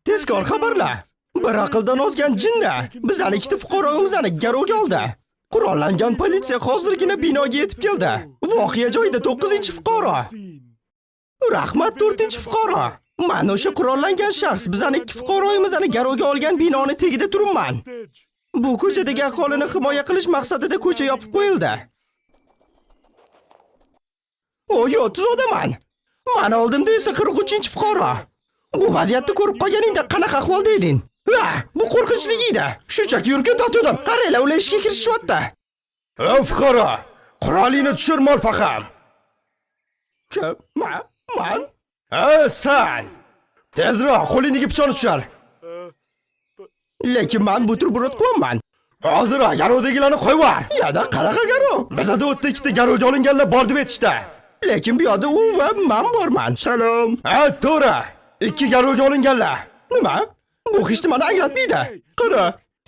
Tezkor xabarlar. Bir aqldan ozgan jinni bizani ikkita fuqaromizni garovga oldi. Qurollangan politsiya hozirgina binoga yetib keldi. Voqea joyida 9-fuqaro. Rahmat 4-fuqaro. Men o'sha qurollangan shaxs bizani ikki fuqaromizni garovga olgan binoning tagida turibman. Bu ko'chadagi aholini himoya qilish maqsadida ko'cha yopib qo'yildi. Oy, 30 odamman. Men oldimda esa 43-fuqaro. Bu vaziyatni ko'rib qolganingda qanaqa ahvolda eding? Ha, bu qo'rqinchli edi. Shunchaki yurgan to'xtadim. Qaranglar, ular ishga kirishyapti. Fuqaro, qurolingni tushir molfaqam. Man? Sen. Tezroq qo'lingdagi pichoqni tushir. Lekin men buterbrod qilaman. Hozir garovdagilarni qo'yib yubor. Yo'da qanaqa garov? Bizda o'tda ikkita garovga olinganlar bor deb aytishdi. Lekin bu yoqda u va men borman. Salom. To'g'ri. Ikki garovga olinganlar. Nima? Bu hech nimani anglatmaydi. Qara,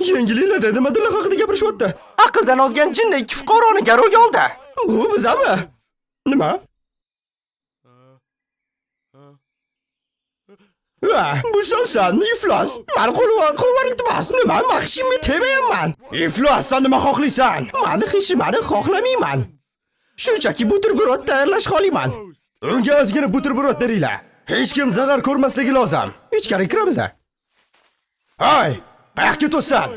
yengilinglarda nimadir haqida gapirishyapti. Aqldan ozgan jinni ikki fuqaroni garovga oldi. Bu bizami? Nima? Bu sonsan, iflos. Men qo'lvar iltimos. Nima maqshimni temayapman. Iflos, sen nima xohlaysan? Men hech nimani xohlamayman. Shunchaki buterbrod tayyorlash xohlayman. Unga ozgina buterbrod beringlar. Hech kim zarar ko'rmasligi lozim. Ichkari kiramiz. Hay, qayerga to'san?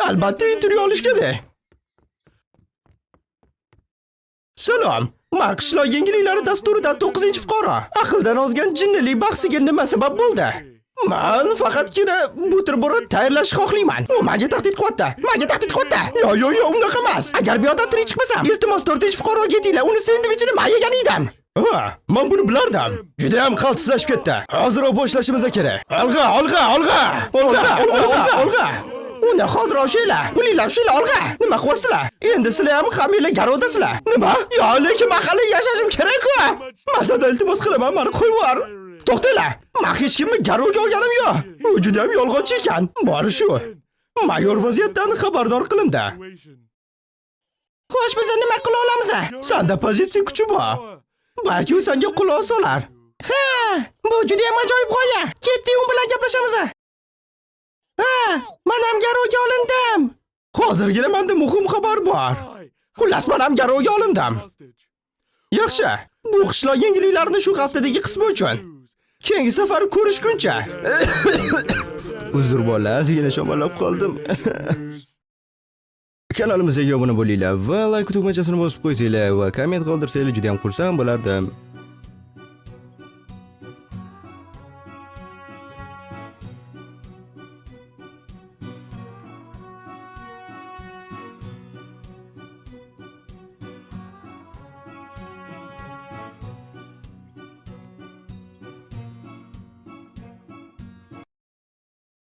Albatta intervyu olishga-da. Salom. Men qishloq yengiliklari dasturidan 9-fuqaro. Aqldan ozgan jinnilik bahsiga nima sabab bo'ldi? Men faqatgina buterbrod tayyorlash xohlayman. U menga tahdid qilyapti. Yo'q, unaqa emas. Agar bu yoqdan tirik chiqmasam, iltimos 4-fuqaroga aytinglar, uni sendvichini men yegan edim. Men buni bilardim. Juda ham qaltislashib ketdi. Hozir boshlashimiz kerak. Olg'a. Unda hozir o'shaylar. Ular olg'a. Nima qilyapsizlar? Endi sizlar ham hammalar garovdasizlar. Nima? Yo, lekin mahalla yashashim kerak-ku. Masada iltimos qilaman, meni qo'yib yubor. To'xtanglar. Men hech kimni garovga olganim yo'q. U juda ham yolg'onchi ekan. Bori shu. Mayor vaziyatdan xabardor qilindi. Xo'sh, biz nima qila olamiz? Senda pozitsiya kuchi bor. Balki u senga quloq solar. Ha, bu juda ham ajoyib g'oya. Ketdik, u bilan gaplashamiz. Men ham garovga olindim. Hozirgina menda muhim xabar bor. Xullas, men ham garovga olindim. Yaxshi, bu qishloq yengiliklarini shu haftadagi qismi uchun. Keyingi safar ko'rishguncha. Uzr bola, ozgina shamollab qoldim. Kanalimizga obuna bo'linglar va like tugmachasini bosib qo'ysanglar va komment qoldirsanglar juda ham xursand bo'lardim.